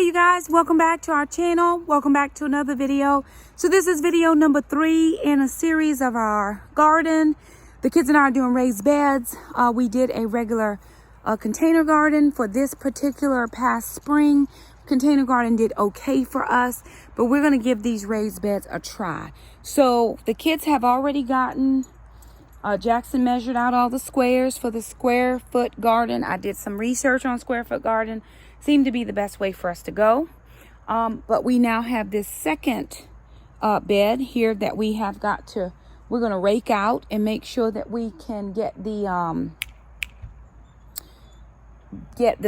Hey you guys, welcome back to our channel. Welcome back to another video. So this is video number 3 in a series of our garden. The kids and I are doing raised beds. We did a regular container garden for this particular past spring. Container garden did okay for us, but we're going to give these raised beds a try. So the kids have already gotten, Jackson measured out all the squares for the square foot garden. I did some research on square foot garden. Seemed to be the best way for us to go. But we now have this second bed here that we have got to, we're going to rake out and make sure that we can get the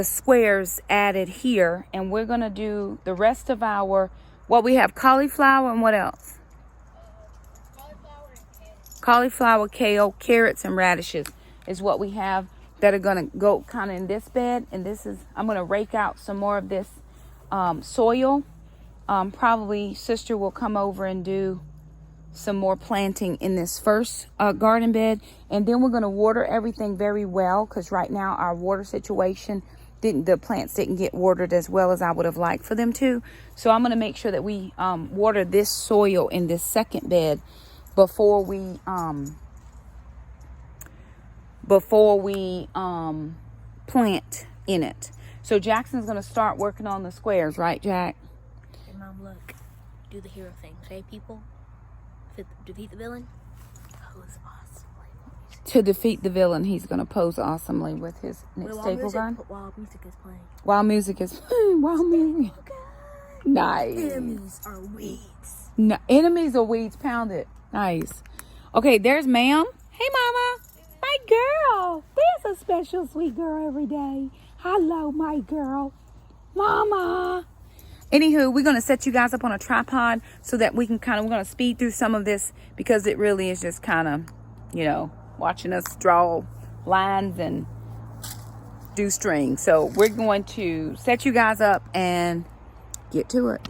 squares added here. And we're going to do the rest of our, what we have, cauliflower and what else? Cauliflower, kale, carrots, and radishes is what we have that are going to go kind of in this bed. And this is, I'm going to rake out some more of this soil. Probably sister will come over and do some more planting in this first garden bed. And then we're going to water everything very well, because right now our water situation, the plants didn't get watered as well as I would have liked for them to. So I'm going to make sure that we water this soil in this second bed before we plant in it. So Jackson's going to start working on the squares, right, Jack? Hey, Mom, look. Do the hero thing. Okay, people? Defeat the villain. Pose awesomely. To defeat the villain, he's going to pose awesomely with his staple gun. While music is playing. While music is... while music... Okay. Nice. Enemies are weeds. No, enemies are weeds pounded. Nice. Okay, there's ma'am. Hey, mama. My girl. There's a special sweet girl every day. Hello, my girl. Mama. Anywho, we're going to set you guys up on a tripod so that we can we're going to speed through some of this, because it really is just kind of, watching us draw lines and do strings. So we're going to set you guys up and get to it.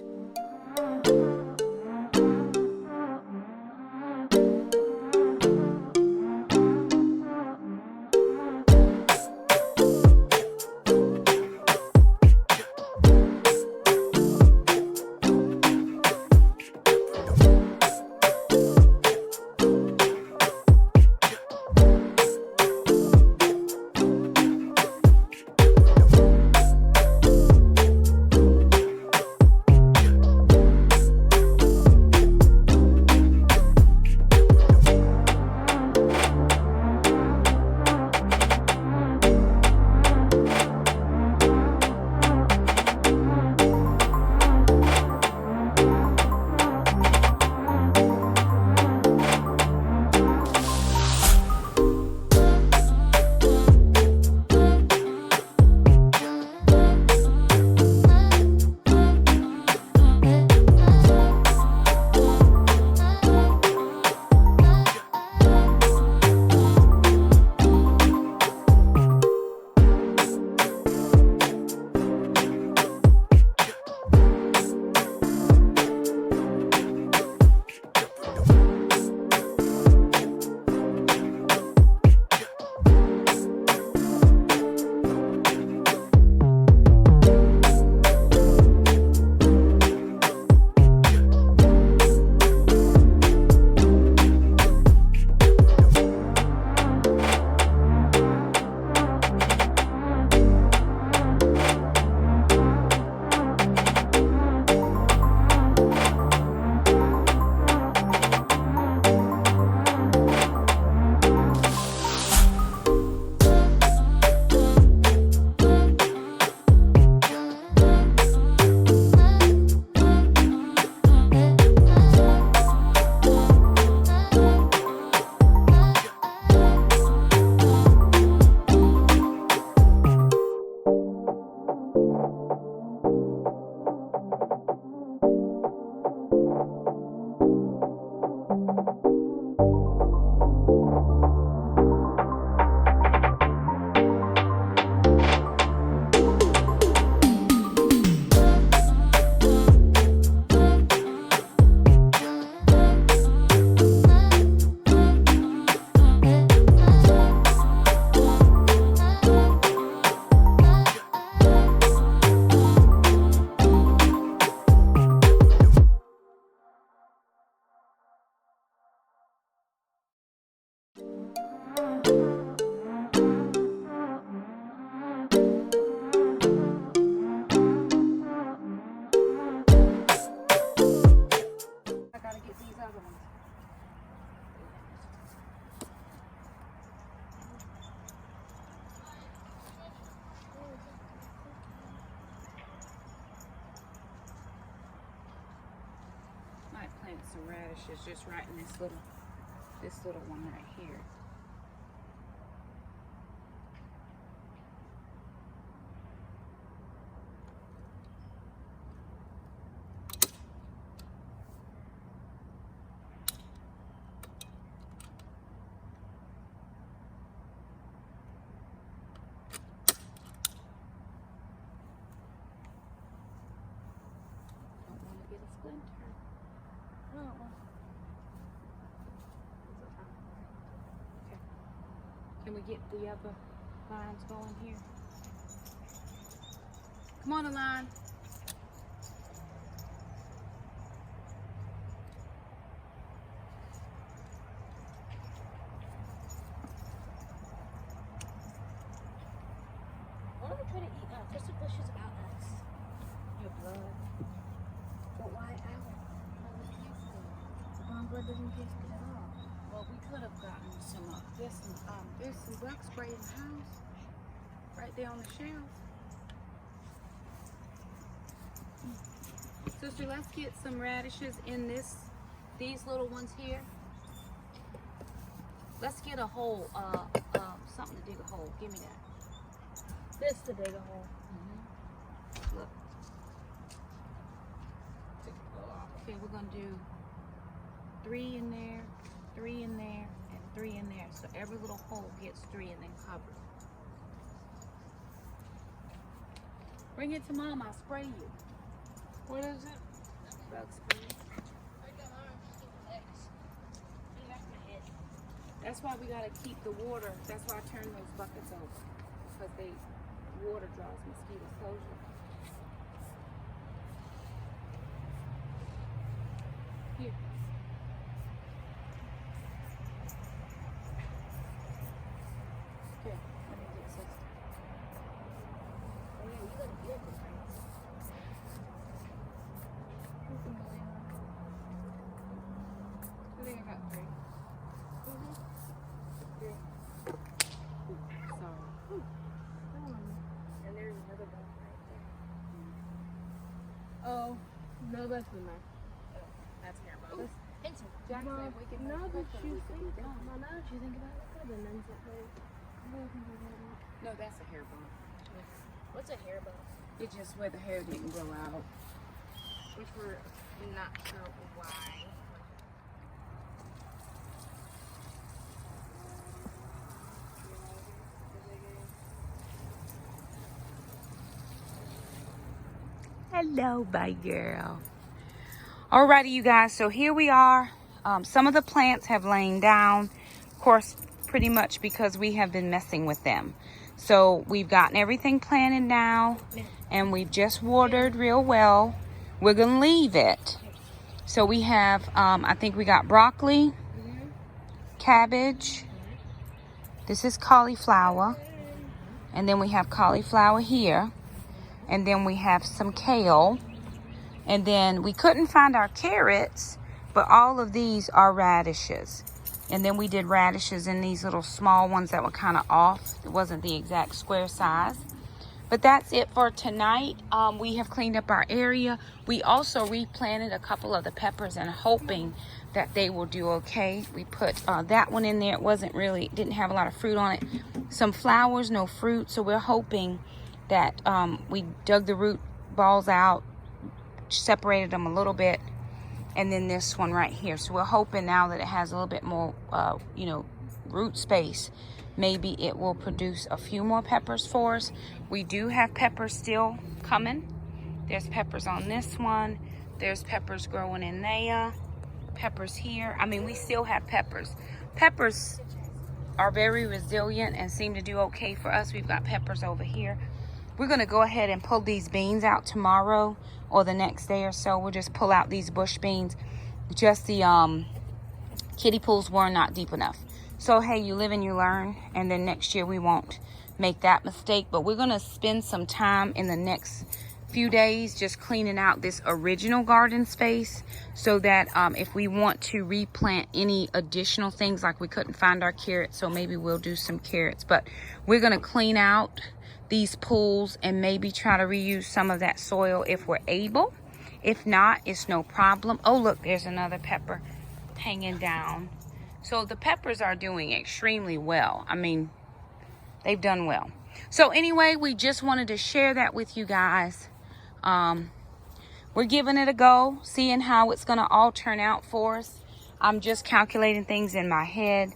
some radishes just right in this little one right here. Can we get the other lines going here? Come on, Alon. Why don't we try to eat twisted bushes about us? Your blood. But why our? The bomb blood doesn't taste good at all. Well, we could have gotten some. There's some bug spray in the house, right there on the shelf. Sister, let's get some radishes in these little ones here. Let's get a hole, something to dig a hole. Give me that. This to dig a hole. Look. Okay, we're gonna do 3 in there, 3 in there, and 3 in there. So every little hole gets 3 and then cover it. Bring it to Mom, I'll spray you. What is it? Bug spray. That's why we gotta keep the water. That's why I turn those buckets over. Because water draws mosquito closure. Here. Okay, let me get sister. Oh yeah, you got a vehicle, right? I think I got 3. Sorry. And there's another one right there. Oh, no, that's in there. That's terrible. Pencil. Jack Mom, said we can now have that cooking, you we can think, be done. Mom, now that you think about it, could have been then No, that's a hair bone. What's a hair bone? It's just where the hair didn't grow out. Which we're not sure why. Hello, my girl. Alrighty, you guys, so here we are. Some of the plants have lain down, of course, pretty much because we have been messing with them. So we've gotten everything planted now, and we've just watered real well. We're gonna leave it. So we have, I think we got broccoli, cabbage. This is cauliflower, and then we have cauliflower here. And then we have some kale. And then we couldn't find our carrots, but all of these are radishes. And then we did radishes in these little small ones that were kind of off. It wasn't the exact square size. But that's it for tonight. We have cleaned up our area. We also replanted a couple of the peppers and hoping that they will do okay. We put that one in there. It didn't have a lot of fruit on it. Some flowers, no fruit. So we're hoping that we dug the root balls out, separated them a little bit, and then this one right here. So we're hoping now that it has a little bit more, root space, maybe it will produce a few more peppers for us. We do have peppers still coming. There's peppers on this one. There's peppers growing in there. Peppers here. I mean, we still have peppers. Peppers are very resilient and seem to do okay for us. We've got peppers over here. We're going to go ahead and pull these beans out tomorrow or the next day or so. We'll just pull out these bush beans. Just the kiddie pools were not deep enough. So, hey, you live and you learn. And then next year we won't make that mistake. But we're going to spend some time in the next few days just cleaning out this original garden space so that if we want to replant any additional things, like we couldn't find our carrots, so maybe we'll do some carrots. But we're going to clean out these pools and maybe try to reuse some of that soil if we're able. If not, it's no problem. Oh, look, there's another pepper hanging down. So the peppers are doing extremely well. I mean, they've done well. So anyway, we just wanted to share that with you guys. We're giving it a go, seeing how it's going to all turn out for us. I'm just calculating things in my head.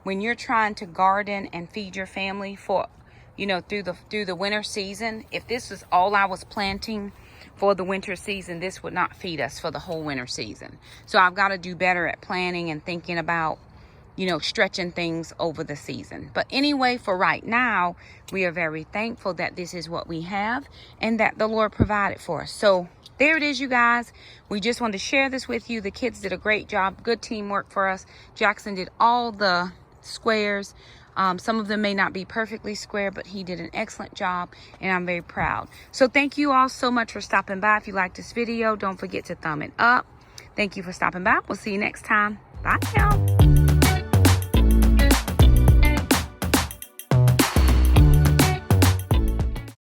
When you're trying to garden and feed your family for, through the winter season, if this is all I was planting for the winter season, this would not feed us for the whole winter season. So I've got to do better at planning and thinking about, stretching things over the season. But anyway, for right now, we are very thankful that this is what we have and that the Lord provided for us. So there it is, you guys. We just wanted to share this with you. The kids did a great job. Good teamwork for us. Jackson did all the squares. Some of them may not be perfectly square, but he did an excellent job, and I'm very proud. So thank you all so much for stopping by. If you liked this video, don't forget to thumb it up. Thank you for stopping by. We'll see you next time. Bye now.